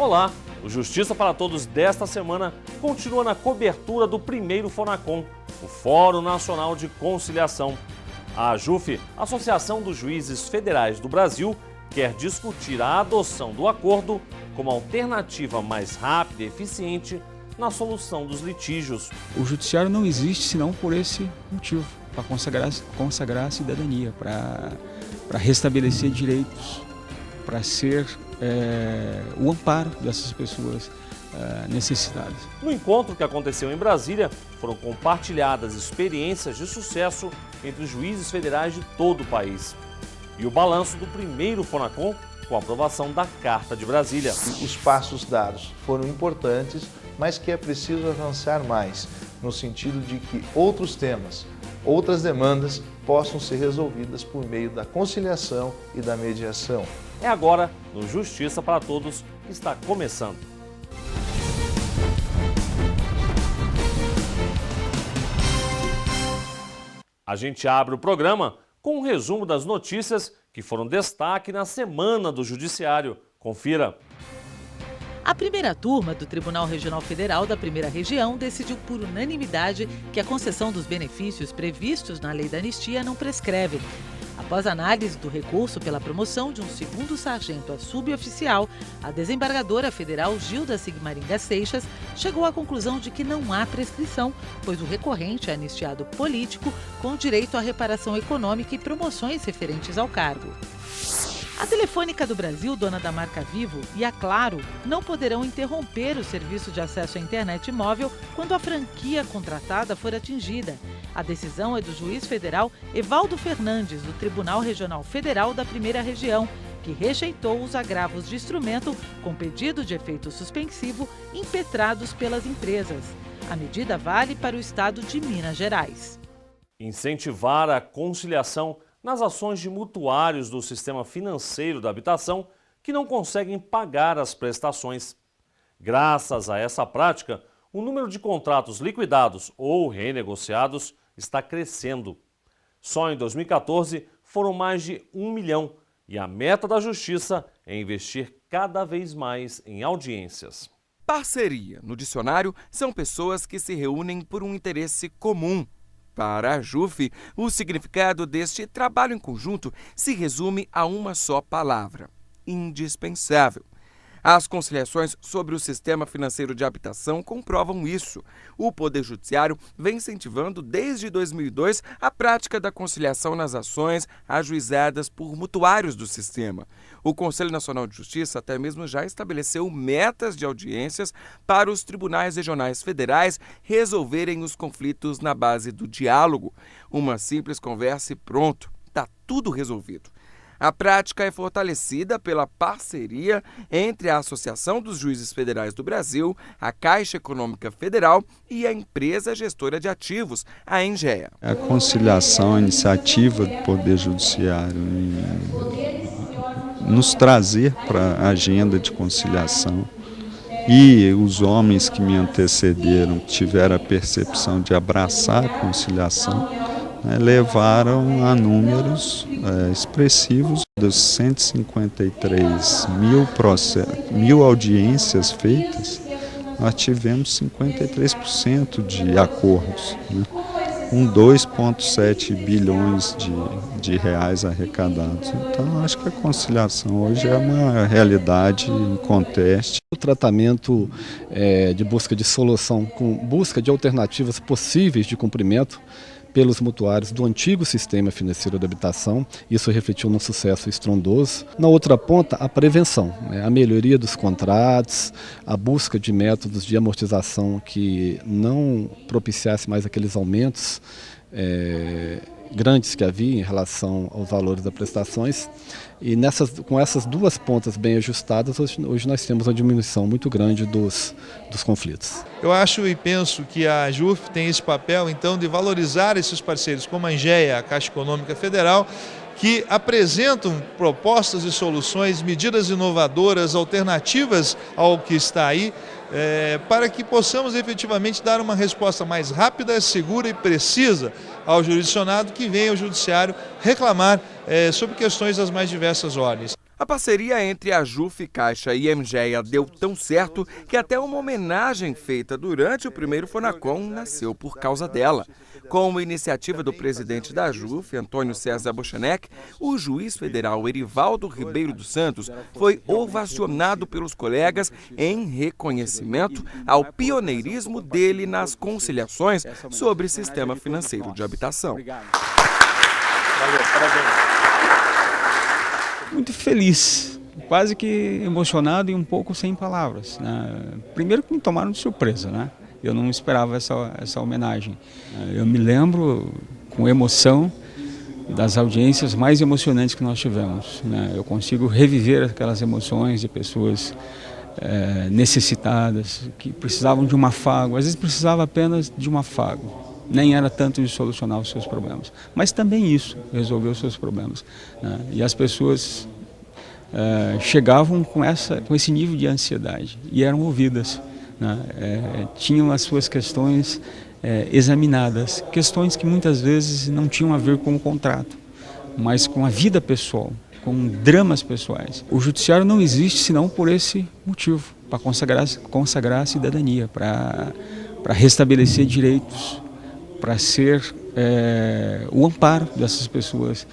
Olá! O Justiça para Todos desta semana continua na cobertura do primeiro FONACOM, o Fórum Nacional de Conciliação. A AJUF, Associação dos Juízes Federais do Brasil, quer discutir a adoção do acordo como alternativa mais rápida e eficiente na solução dos litígios. O judiciário não existe senão por esse motivo, para consagrar a cidadania, para restabelecer direitos, para ser o amparo dessas pessoas necessitadas. No encontro que aconteceu em Brasília, foram compartilhadas experiências de sucesso entre os juízes federais de todo o país. E o balanço do primeiro FONACOM com a aprovação da Carta de Brasília. Os passos dados foram importantes, mas que é preciso avançar mais, no sentido de que outros temas, outras demandas possam ser resolvidas por meio da conciliação e da mediação. É agora no Justiça para Todos que está começando. A gente abre o programa com um resumo das notícias que foram destaque na Semana do Judiciário. Confira. A primeira turma do Tribunal Regional Federal da Primeira Região decidiu por unanimidade que a concessão dos benefícios previstos na Lei da Anistia não prescreve. Após análise do recurso pela promoção de um segundo sargento a suboficial, a desembargadora federal Gilda Sigmaringa Seixas chegou à conclusão de que não há prescrição, pois o recorrente é anistiado político com direito à reparação econômica e promoções referentes ao cargo. A Telefônica do Brasil, dona da marca Vivo, e a Claro não poderão interromper o serviço de acesso à internet móvel quando a franquia contratada for atingida. A decisão é do juiz federal Evaldo Fernandes, do Tribunal Regional Federal da Primeira Região, que rejeitou os agravos de instrumento com pedido de efeito suspensivo impetrados pelas empresas. A medida vale para o estado de Minas Gerais. Incentivar a conciliação nas ações de mutuários do sistema financeiro da habitação que não conseguem pagar as prestações. Graças a essa prática, o número de contratos liquidados ou renegociados está crescendo. Só em 2014 foram mais de 1 milhão e a meta da Justiça é investir cada vez mais em audiências. Parceria, no dicionário, são pessoas que se reúnem por um interesse comum. Para a AJUF, o significado deste trabalho em conjunto se resume a uma só palavra: indispensável. As conciliações sobre o sistema financeiro de habitação comprovam isso. O Poder Judiciário vem incentivando desde 2002 a prática da conciliação nas ações ajuizadas por mutuários do sistema. O Conselho Nacional de Justiça até mesmo já estabeleceu metas de audiências para os tribunais regionais federais resolverem os conflitos na base do diálogo. Uma simples conversa e pronto, está tudo resolvido. A prática é fortalecida pela parceria entre a Associação dos Juízes Federais do Brasil, a Caixa Econômica Federal e a empresa gestora de ativos, a Engea. A conciliação, a iniciativa do Poder Judiciário em nos trazer para a agenda de conciliação, e os homens que me antecederam tiveram a percepção de abraçar a conciliação, levaram a números expressivos. Dos 153 mil audiências feitas, nós tivemos 53% de acordos, com 2,7 bilhões de reais arrecadados. Então, acho que a conciliação hoje é uma realidade inconteste. O tratamento de busca de solução, com busca de alternativas possíveis de cumprimento pelos mutuários do antigo sistema financeiro da habitação. Isso refletiu num sucesso estrondoso. Na outra ponta, a prevenção, a melhoria dos contratos, a busca de métodos de amortização que não propiciasse mais aqueles aumentos grandes que havia em relação aos valores das prestações. E com essas duas pontas bem ajustadas, hoje nós temos uma diminuição muito grande dos conflitos. Eu acho e penso que a AJUF tem esse papel, então, de valorizar esses parceiros, como a Engea, a Caixa Econômica Federal, que apresentam propostas e soluções, medidas inovadoras, alternativas ao que está aí, para que possamos efetivamente dar uma resposta mais rápida, segura e precisa ao jurisdicionado que vem ao judiciário reclamar sobre questões das mais diversas ordens. A parceria entre a JUF, Caixa e MGEA deu tão certo que até uma homenagem feita durante o primeiro Fonacom nasceu por causa dela. Com a iniciativa do presidente da JUF, Antônio César Bochenek, o juiz federal Erivaldo Ribeiro dos Santos foi ovacionado pelos colegas em reconhecimento ao pioneirismo dele nas conciliações sobre sistema financeiro de habitação. Valeu, parabéns. Muito feliz, quase que emocionado e um pouco sem palavras, né? Primeiro que me tomaram de surpresa, né? Eu não esperava essa homenagem. Eu me lembro com emoção das audiências mais emocionantes que nós tivemos, né? Eu consigo reviver aquelas emoções de pessoas necessitadas, que precisavam de um afago, às vezes precisava apenas de um afago. Nem era tanto de solucionar os seus problemas, mas também isso, resolver os seus problemas, né? E as pessoas chegavam com esse nível de ansiedade e eram ouvidas, né? Tinham as suas questões examinadas, questões que muitas vezes não tinham a ver com o contrato, mas com a vida pessoal, com dramas pessoais. O judiciário não existe senão por esse motivo, para consagrar a cidadania, para restabelecer direitos, para ser o amparo dessas pessoas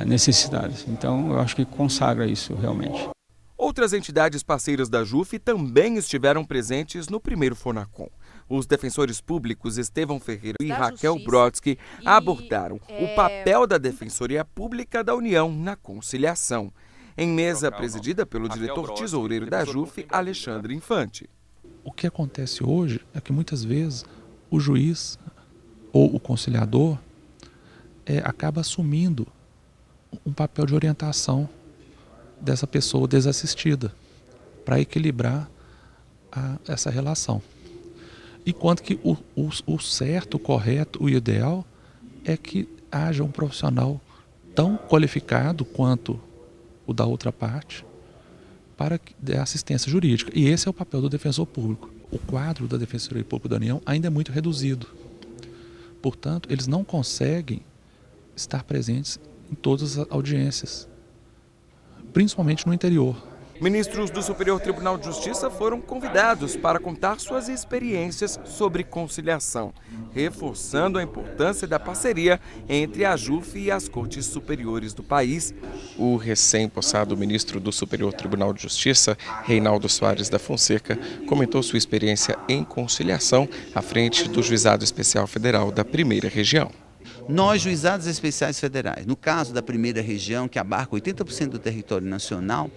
necessitadas. Então, eu acho que consagra isso realmente. Outras entidades parceiras da JUF também estiveram presentes no primeiro Fonacom. Os defensores públicos Estevão Ferreira e Raquel Brodsky abordaram o papel da Defensoria Pública da União na conciliação, em mesa presidida pelo diretor tesoureiro da JUF, Alexandre Infante. O que acontece hoje é que muitas vezes o juiz ou o conciliador acaba assumindo um papel de orientação dessa pessoa desassistida para equilibrar essa relação. Enquanto que o certo, o correto, o ideal é que haja um profissional tão qualificado quanto o da outra parte para dar assistência jurídica. E esse é o papel do defensor público. O quadro da Defensoria Pública da União ainda é muito reduzido. Portanto, eles não conseguem estar presentes em todas as audiências, principalmente no interior. Ministros do Superior Tribunal de Justiça foram convidados para contar suas experiências sobre conciliação, reforçando a importância da parceria entre a JUF e as cortes superiores do país. O recém-possado ministro do Superior Tribunal de Justiça, Reinaldo Soares da Fonseca, comentou sua experiência em conciliação à frente do Juizado Especial Federal da Primeira Região. Nós, juizados especiais federais, no caso da Primeira Região, que abarca 80% do território nacional,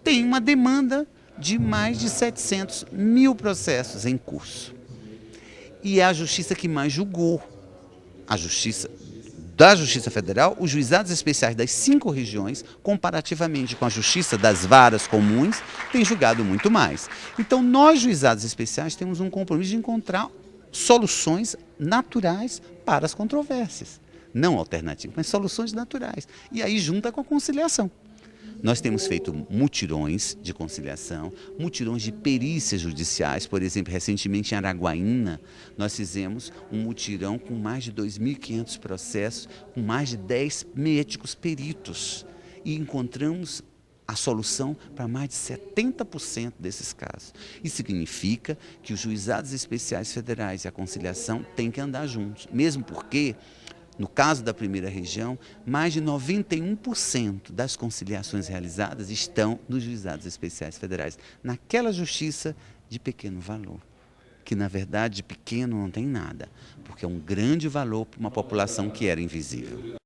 tem uma demanda de mais de 700 mil processos em curso. E é a justiça que mais julgou. A justiça da Justiça Federal, os juizados especiais das 5 regiões, comparativamente com a justiça das varas comuns, têm julgado muito mais. Então, nós, juizados especiais, temos um compromisso de encontrar soluções naturais para as controvérsias. Não alternativas, mas soluções naturais. E aí junta com a conciliação. Nós temos feito mutirões de conciliação, mutirões de perícias judiciais. Por exemplo, recentemente em Araguaína, nós fizemos um mutirão com mais de 2.500 processos, com mais de 10 médicos peritos. E encontramos a solução para mais de 70% desses casos. Isso significa que os juizados especiais federais e a conciliação têm que andar juntos, mesmo porque, no caso da Primeira Região, mais de 91% das conciliações realizadas estão nos juizados especiais federais, naquela justiça de pequeno valor, que na verdade de pequeno não tem nada, porque é um grande valor para uma população que era invisível.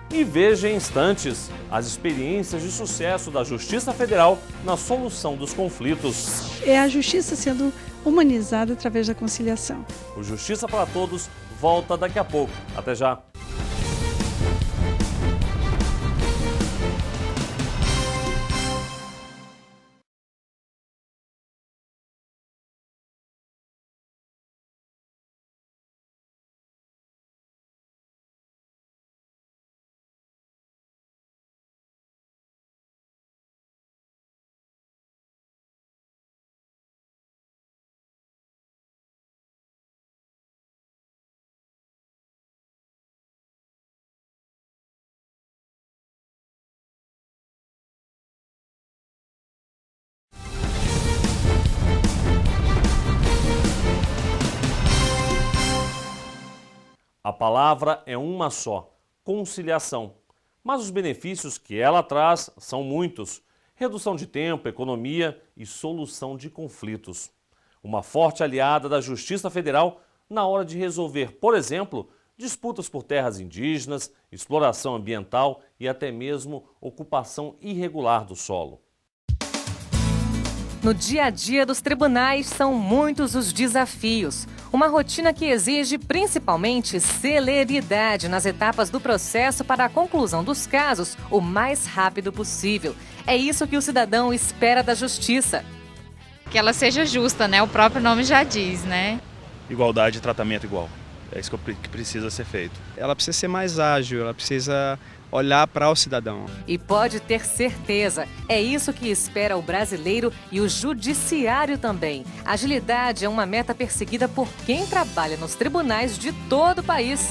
E veja em instantes as experiências de sucesso da Justiça Federal na solução dos conflitos. É a justiça sendo humanizada através da conciliação. O Justiça para Todos volta daqui a pouco. Até já! A palavra é uma só: conciliação. Mas os benefícios que ela traz são muitos: redução de tempo, economia e solução de conflitos. Uma forte aliada da Justiça Federal na hora de resolver, por exemplo, disputas por terras indígenas, exploração ambiental e até mesmo ocupação irregular do solo. No dia a dia dos tribunais são muitos os desafios. Uma rotina que exige principalmente celeridade nas etapas do processo para a conclusão dos casos o mais rápido possível. É isso que o cidadão espera da justiça. Que ela seja justa, né? O próprio nome já diz, né? Igualdade e tratamento igual. É isso que precisa ser feito. Ela precisa ser mais ágil, ela precisa olhar para o cidadão. E pode ter certeza, é isso que espera o brasileiro e o judiciário também. Agilidade é uma meta perseguida por quem trabalha nos tribunais de todo o país.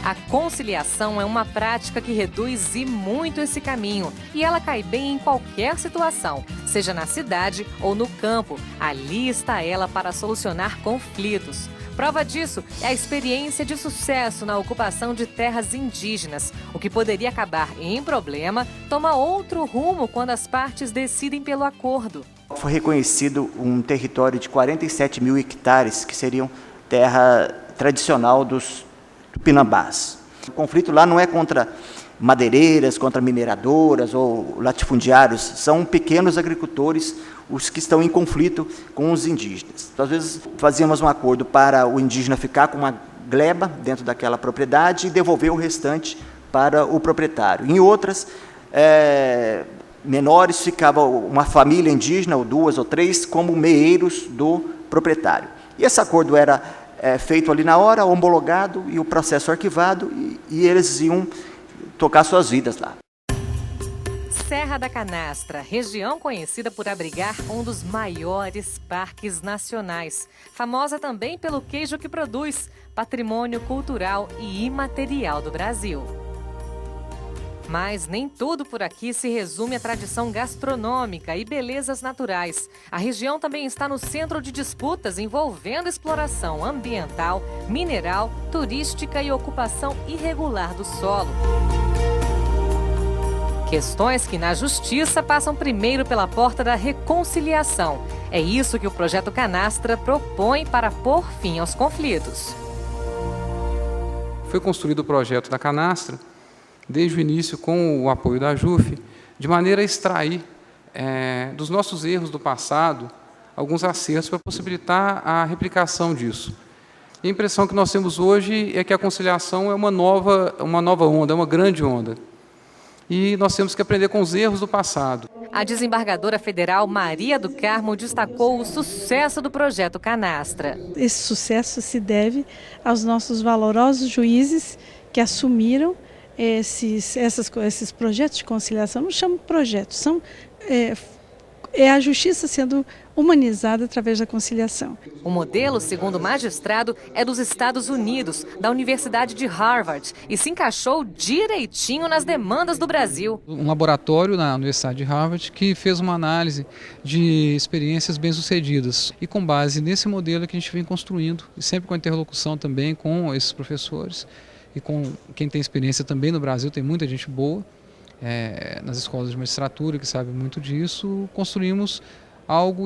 A conciliação é uma prática que reduz e muito esse caminho e ela cai bem em qualquer situação, seja na cidade ou no campo. Ali está ela para solucionar conflitos. Prova disso é a experiência de sucesso na ocupação de terras indígenas. O que poderia acabar em problema toma outro rumo quando as partes decidem pelo acordo. Foi reconhecido um território de 47 mil hectares, que seriam terra tradicional dos tupinambás. O conflito lá não é contra madeireiras, contra mineradoras ou latifundiários, são pequenos agricultores os que estão em conflito com os indígenas. Então, às vezes fazíamos um acordo para o indígena ficar com uma gleba dentro daquela propriedade e devolver o restante para o proprietário. Em outras, menores, ficava uma família indígena, ou duas ou três, como meeiros do proprietário. E esse acordo era feito ali na hora, homologado e o processo arquivado, e eles iam tocar suas vidas lá. Serra da Canastra, região conhecida por abrigar um dos maiores parques nacionais. Famosa também pelo queijo que produz, patrimônio cultural e imaterial do Brasil. Mas nem tudo por aqui se resume à tradição gastronômica e belezas naturais. A região também está no centro de disputas envolvendo exploração ambiental, mineral, turística e ocupação irregular do solo. Questões que na justiça passam primeiro pela porta da reconciliação. É isso que o Projeto Canastra propõe para pôr fim aos conflitos. Foi construído o projeto da Canastra, desde o início com o apoio da JUF, de maneira a extrair dos nossos erros do passado alguns acertos para possibilitar a replicação disso. E a impressão que nós temos hoje é que a conciliação é uma nova onda, é uma grande onda. E nós temos que aprender com os erros do passado. A desembargadora federal Maria do Carmo destacou o sucesso do Projeto Canastra. Esse sucesso se deve aos nossos valorosos juízes que assumiram esses projetos de conciliação. Não chamo projetos, são a justiça sendo humanizada através da conciliação. O modelo, segundo o magistrado, é dos Estados Unidos, da Universidade de Harvard, e se encaixou direitinho nas demandas do Brasil. Um laboratório na Universidade de Harvard que fez uma análise de experiências bem-sucedidas. E com base nesse modelo que a gente vem construindo, e sempre com a interlocução também com esses professores e com quem tem experiência também no Brasil, tem muita gente boa, nas escolas de magistratura que sabe muito disso,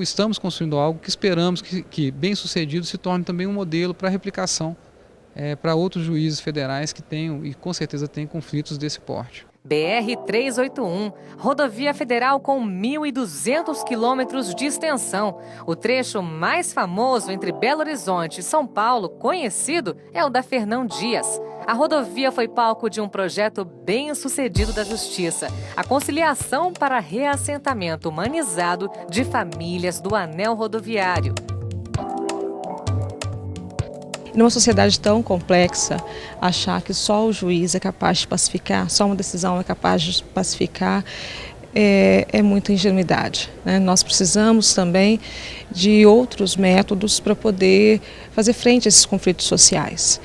estamos construindo algo que esperamos que bem sucedido se torne também um modelo para replicação para outros juízes federais que tenham e com certeza têm conflitos desse porte. BR-381, rodovia federal com 1.200 quilômetros de extensão. O trecho mais famoso entre Belo Horizonte e São Paulo, conhecido, é o da Fernão Dias. A rodovia foi palco de um projeto bem-sucedido da Justiça, a conciliação para reassentamento humanizado de famílias do anel rodoviário. Numa sociedade tão complexa, achar que só o juiz é capaz de pacificar, só uma decisão é capaz de pacificar, é muita ingenuidade, né? Nós precisamos também de outros métodos para poder fazer frente a esses conflitos sociais.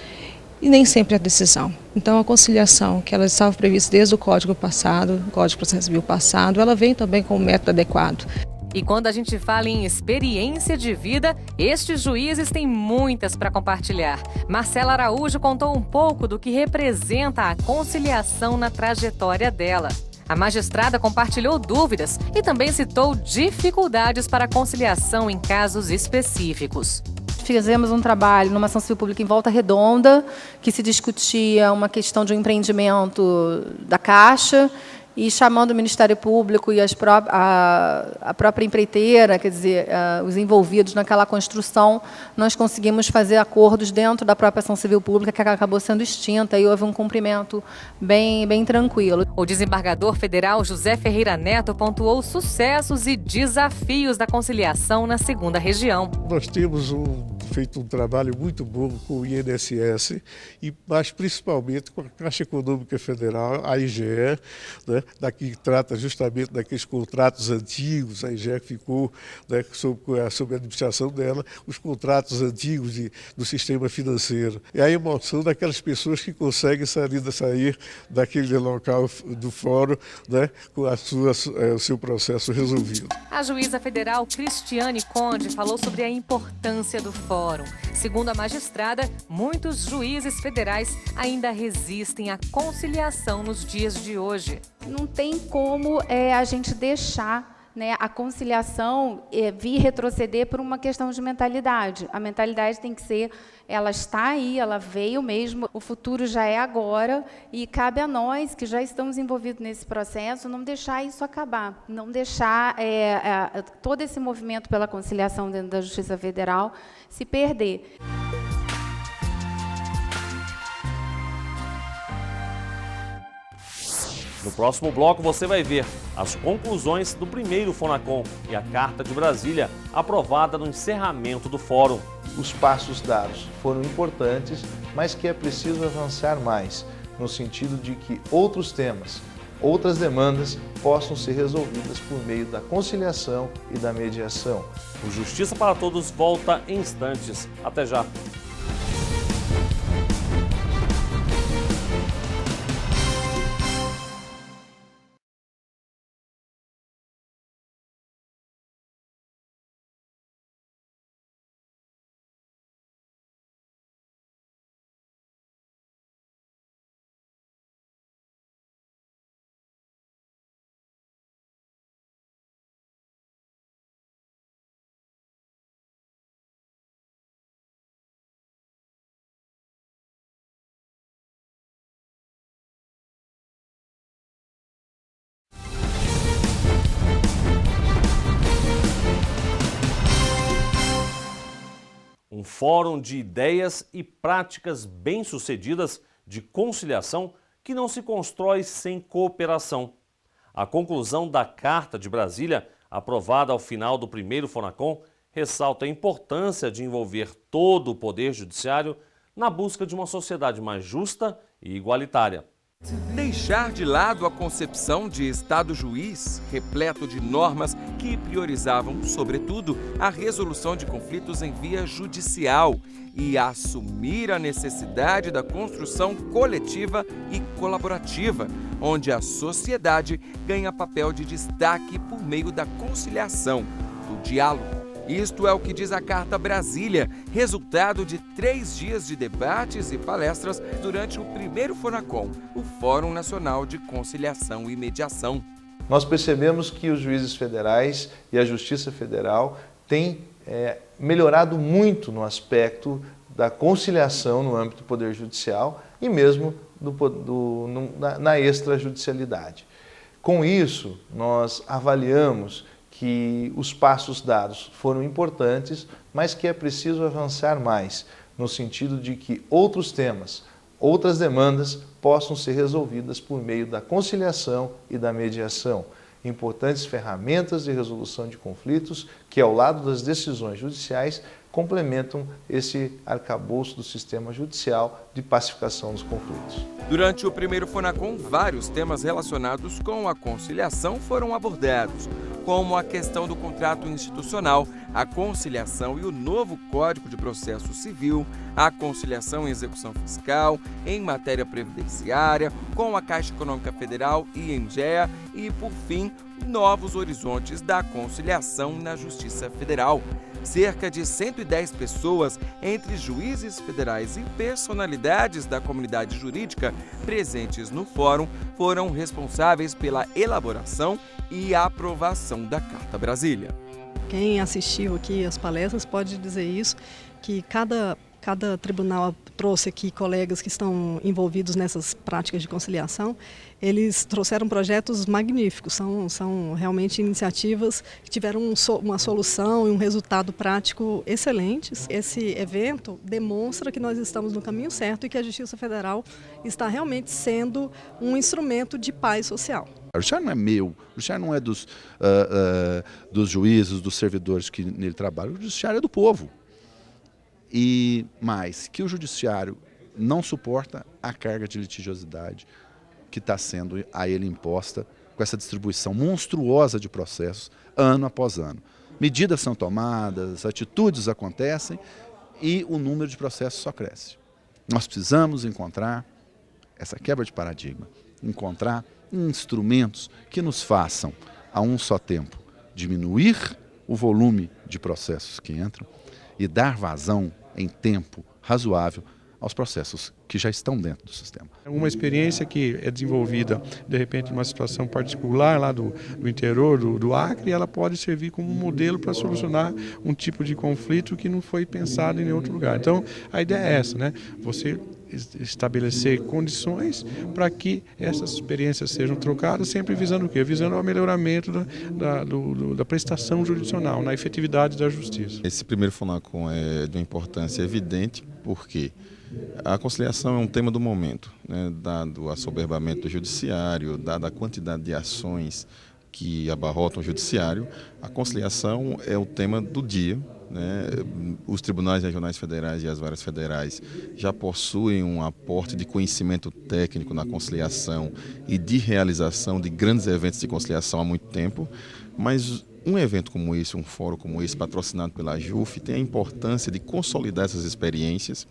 E nem sempre a decisão. Então a conciliação, que ela estava prevista desde o Código passado, o Código de Processo Civil passado, ela vem também com um método adequado. E quando a gente fala em experiência de vida, estes juízes têm muitas para compartilhar. Marcela Araújo contou um pouco do que representa a conciliação na trajetória dela. A magistrada compartilhou dúvidas e também citou dificuldades para a conciliação em casos específicos. Fizemos um trabalho numa ação civil pública em Volta Redonda, que se discutia uma questão de um empreendimento da Caixa, e chamando o Ministério Público e a própria empreiteira, quer dizer, os envolvidos naquela construção, nós conseguimos fazer acordos dentro da própria ação civil pública, que acabou sendo extinta, e houve um cumprimento bem tranquilo. O desembargador federal José Ferreira Neto pontuou sucessos e desafios da conciliação na 2ª Região. Nós temos feito um trabalho muito bom com o INSS, mas principalmente com a Caixa Econômica Federal, a IGE, né, que trata justamente daqueles contratos antigos. A IGE ficou, né, sob a administração dela, os contratos antigos do sistema financeiro. E a emoção daquelas pessoas que conseguem sair daquele local do fórum, né, com o seu processo resolvido. A juíza federal Cristiane Conde falou sobre a importância do fórum. Segundo a magistrada, muitos juízes federais ainda resistem à conciliação nos dias de hoje. Não tem como a gente deixar, né, a conciliação vir retroceder por uma questão de mentalidade. A mentalidade tem que ser, ela está aí, ela veio mesmo, o futuro já é agora, e cabe a nós, que já estamos envolvidos nesse processo, não deixar isso acabar, não deixar todo esse movimento pela conciliação dentro da Justiça Federal se perder. No próximo bloco você vai ver as conclusões do primeiro Fonacom e a Carta de Brasília, aprovada no encerramento do fórum. Os passos dados foram importantes, mas que é preciso avançar mais, no sentido de que outros temas, outras demandas possam ser resolvidas por meio da conciliação e da mediação. O Justiça para Todos volta em instantes. Até já! Um fórum de ideias e práticas bem-sucedidas de conciliação que não se constrói sem cooperação. A conclusão da Carta de Brasília, aprovada ao final do primeiro Fonacom, ressalta a importância de envolver todo o Poder Judiciário na busca de uma sociedade mais justa e igualitária. Deixar de lado a concepção de Estado juiz, repleto de normas que priorizavam, sobretudo, a resolução de conflitos em via judicial e assumir a necessidade da construção coletiva e colaborativa, onde a sociedade ganha papel de destaque por meio da conciliação, do diálogo. Isto é o que diz a Carta Brasília, resultado de 3 dias de debates e palestras durante o primeiro Fonacom, o Fórum Nacional de Conciliação e Mediação. Nós percebemos que os juízes federais e a Justiça Federal têm melhorado muito no aspecto da conciliação no âmbito do Poder Judicial e mesmo na extrajudicialidade. Com isso, nós avaliamos que os passos dados foram importantes, mas que é preciso avançar mais, no sentido de que outros temas, outras demandas possam ser resolvidas por meio da conciliação e da mediação. Importantes ferramentas de resolução de conflitos que, ao lado das decisões judiciais, complementam esse arcabouço do sistema judicial de pacificação dos conflitos. Durante o primeiro Fonacom, vários temas relacionados com a conciliação foram abordados, como a questão do contrato institucional, a conciliação e o novo Código de Processo Civil, a conciliação em execução fiscal, em matéria previdenciária, com a Caixa Econômica Federal e ENGEA e, por fim, novos horizontes da conciliação na Justiça Federal. Cerca de 110 pessoas, entre juízes federais e personalidades da comunidade jurídica presentes no fórum, foram responsáveis pela elaboração e aprovação da Carta Brasília. Quem assistiu aqui às palestras pode dizer isso, que cada tribunal trouxe aqui colegas que estão envolvidos nessas práticas de conciliação. Eles trouxeram projetos magníficos, são realmente iniciativas que tiveram uma solução e um resultado prático excelentes. Esse evento demonstra que nós estamos no caminho certo e que a Justiça Federal está realmente sendo um instrumento de paz social. O judiciário não é meu, o judiciário não é dos juízes, dos servidores que nele trabalham, o judiciário é do povo. E mais, que o judiciário não suporta a carga de litigiosidade que está sendo a ele imposta com essa distribuição monstruosa de processos ano após ano. Medidas são tomadas, atitudes acontecem e o número de processos só cresce. Nós precisamos encontrar essa quebra de paradigma, encontrar instrumentos que nos façam, a um só tempo, diminuir o volume de processos que entram e dar vazão em tempo razoável aos processos que já estão dentro do sistema. Uma experiência que é desenvolvida, de repente, numa situação particular lá do interior do Acre, ela pode servir como um modelo para solucionar um tipo de conflito que não foi pensado em nenhum outro lugar. Então, a ideia é essa, né? Você estabelecer condições para que essas experiências sejam trocadas, sempre visando o quê? Visando o melhoramento da prestação jurisdicional, na efetividade da justiça. Esse primeiro FONACOM é de uma importância evidente, porque a conciliação é um tema do momento, né? Dado o assoberbamento do judiciário, dada a quantidade de ações que abarrotam o judiciário, a conciliação é o tema do dia. Os tribunais regionais federais e as varas federais já possuem um aporte de conhecimento técnico na conciliação e de realização de grandes eventos de conciliação há muito tempo, mas um evento como esse, um fórum como esse, patrocinado pela JUF, tem a importância de consolidar essas experiências,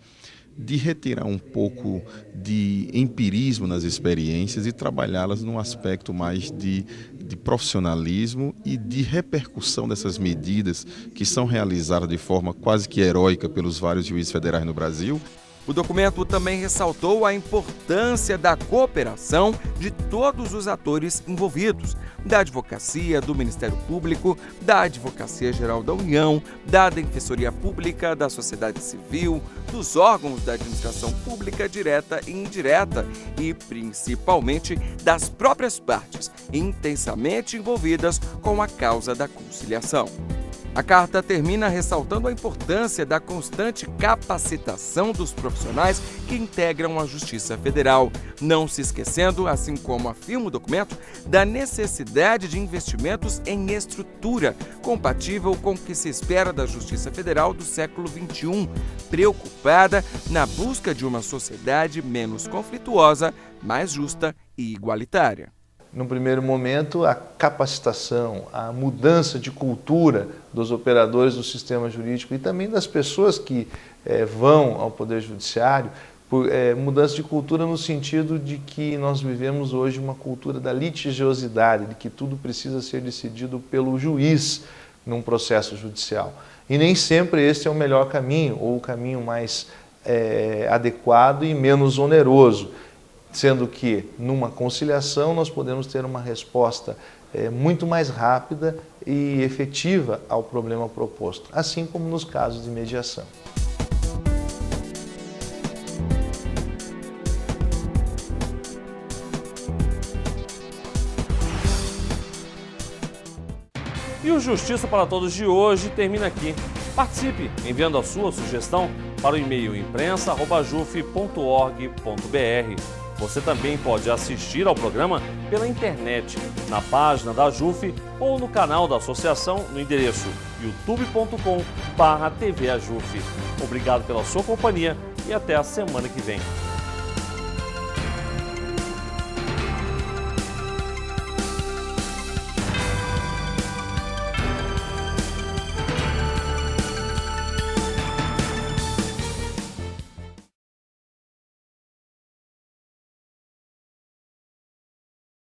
de retirar um pouco de empirismo nas experiências e trabalhá-las num aspecto mais de profissionalismo e de repercussão dessas medidas que são realizadas de forma quase que heróica pelos vários juízes federais no Brasil. O documento também ressaltou a importância da cooperação de todos os atores envolvidos, da advocacia, do Ministério Público, da Advocacia Geral da União, da Defensoria Pública, da sociedade civil, dos órgãos da administração pública direta e indireta e, principalmente, das próprias partes intensamente envolvidas com a causa da conciliação. A carta termina ressaltando a importância da constante capacitação dos profissionais que integram a Justiça Federal, não se esquecendo, assim como afirma o documento, da necessidade de investimentos em estrutura compatível com o que se espera da Justiça Federal do século XXI, preocupada na busca de uma sociedade menos conflituosa, mais justa e igualitária. No primeiro momento, a capacitação, a mudança de cultura dos operadores do sistema jurídico e também das pessoas que vão ao Poder Judiciário, mudança de cultura no sentido de que nós vivemos hoje uma cultura da litigiosidade, de que tudo precisa ser decidido pelo juiz num processo judicial. E nem sempre esse é o melhor caminho, ou o caminho mais adequado e menos oneroso. Sendo que, numa conciliação, nós podemos ter uma resposta muito mais rápida e efetiva ao problema proposto, assim como nos casos de mediação. E o Justiça para Todos de hoje termina aqui. Participe enviando a sua sugestão para o e-mail imprensa@juf.org.br. Você também pode assistir ao programa pela internet, na página da JUF ou no canal da associação no endereço youtube.com/tvajuf. Obrigado pela sua companhia e até a semana que vem.